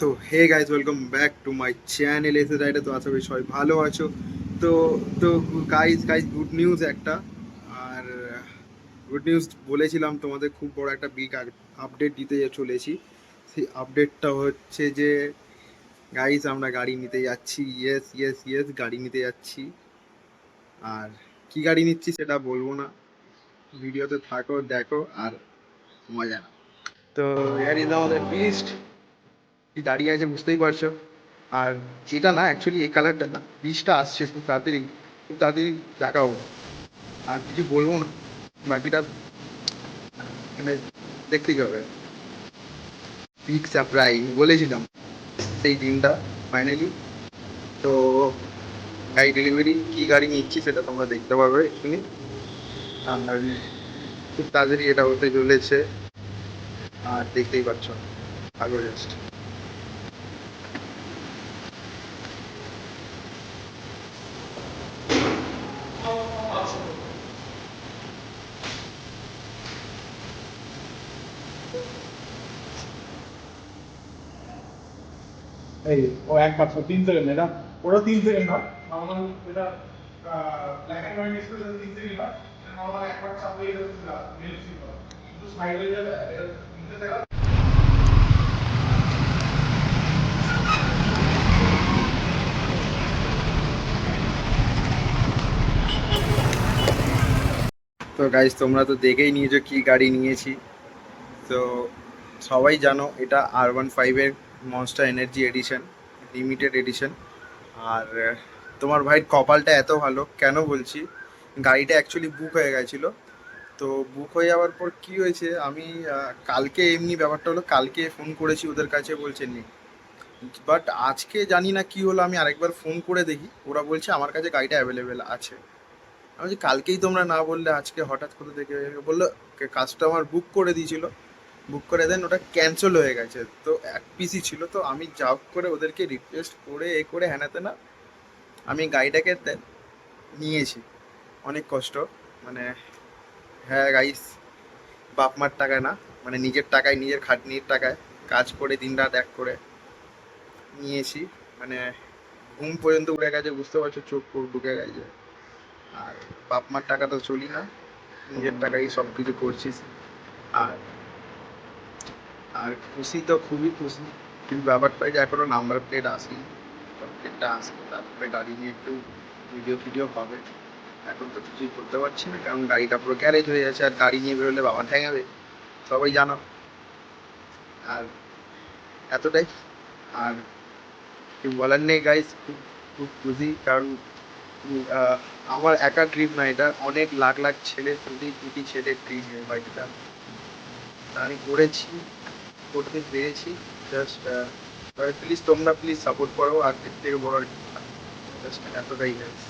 তো hey guys, welcome back to my channel এসে রাইডে। তো আশা করি সবাই ভালো আছো। তো তো গাইজ গাইজ গুড নিউজ একটা। আর গুড নিউজ বলেছিলাম তোমাদের, খুব বড় একটা বিগ আপডেট দিতে চলেছি। সেই আপডেটটা হচ্ছে যে গাইজ আমরা গাড়ি নিতে যাচ্ছি। ইয়েস ইয়েস ইয়েস, গাড়ি নিতে যাচ্ছি। আর কি গাড়ি নিচ্ছি সেটা বলবো না, ভিডিওতে থাকো, দেখো আর মজা নাও। তো ইয়ার ইজ আমাদের বিস্ট, কি দাঁড়িয়ে আছে বুঝতেই পারছো। আর এটা না, অ্যাকচুয়ালি এই কালারটা না, বীজটা আসছে খুব তাড়াতাড়ি, খুব তাড়াতাড়ি দেখাবো। আর কিছু বলবো না, বাকিটা মানে দেখতেই হবে। বিগ সারপ্রাইজ বলেছিলাম, সেই দিনটা ফাইনালি। তো গাড়ি ডেলিভারি, কি গাড়ি নিচ্ছি সেটা তোমরা দেখতে পাবে এক্ষুনি। আর খুব তাড়াতাড়ি এটা হতে চলেছে, আর দেখতেই পাচ্ছ আগে জাস্ট। এই ও এক মাত্র 3 সেকেন্ড, এটা ওটা 3 সেকেন্ড হয় নর্মাল। এটা black and white display 3 second হয়। নর্মাল এক মাত্র সামনে এটা মেল সিম হয়, শুধু স্মাইল হয়ে যাবে। এটা 3 সেকেন্ড। তো গাইজ তোমরা তো দেখেই নিয়েছো কি গাড়ি নিয়েছি। তো সবাই জানো এটা R15-এর monster energy edition, limited edition. আর তোমার ভাইয়ের কপালটা এত ভালো কেন বলছি, গাড়িটা অ্যাকচুয়ালি বুক হয়ে গেছিলো। তো বুক হয়ে যাওয়ার পর কি হয়েছে, আমি কালকে এমনি ব্যাপারটা হলো, কালকে ফোন করেছি ওদের কাছে, বলছে নেই। বাট আজকে জানি না কি হলো, আমি আরেকবার ফোন করে দেখি, ওরা বলছে আমার কাছে গাড়িটা অ্যাভেলেবেল আছে। আমি বলছি কালকেই তোমরা না বললে, আজকে হঠাৎ করে দেখে বললো কাস্টমার বুক করে দিয়েছিল, বুক করে দেন ওটা ক্যান্সেল হয়ে গেছে। তো এক পিসি ছিল, তো আমি যা হোক করে ওদেরকে রিকোয়েস্ট করে এ করে হ্যানাতে না, আমি গাড়িটাকে নিয়েছি। অনেক কষ্ট, মানে হ্যাঁ গাইস, বাপ মার টাকায় না, মানে নিজের টাকায়, নিজের খাটনির টাকায় কাজ করে দিনরাত এক করে নিয়েছি। মানে ঘুম পর্যন্ত উড়ে গেছে, বুঝতে পারছো, চোখ ফোক ঢুকে গেছে। আর বাপ মার টাকা তো চলি না, নিজের টাকায় সব কিছু করছিস। আর আর খুশি তো খুবই খুশি, কিন্তু ব্যাপারটা যে এখনো নাম্বার প্লেট আসেনি। নাম্বার প্লেটটা আসবে, তারপরে গাড়ি নিয়ে একটু ভিডিও ফিডিও হবে। এখন তো কিছুই করতে পারছি না, কারণ গাড়িটা পুরো গ্যারেজ হয়ে যাচ্ছে, আর গাড়ি নিয়ে বেরোলে বাবা ঠ্যাঙাবে, সবাই জানো। আর এতটাই। আর কিছু বলার নেই গাইস, খুব খুব খুশি, কারণ আহ, আমার একা ট্রিপ না, এটা অনেক লাখ লাখ ছেলে, কোটি কোটি ছেলের ট্রিপ এই বাইকটা। আমি করেছি, করতে পেরেছি। জাস্ট প্লিজ তোমরা প্লিজ সাপোর্ট করো, আর এর থেকে বড় জাস্ট এতটাই গাইস।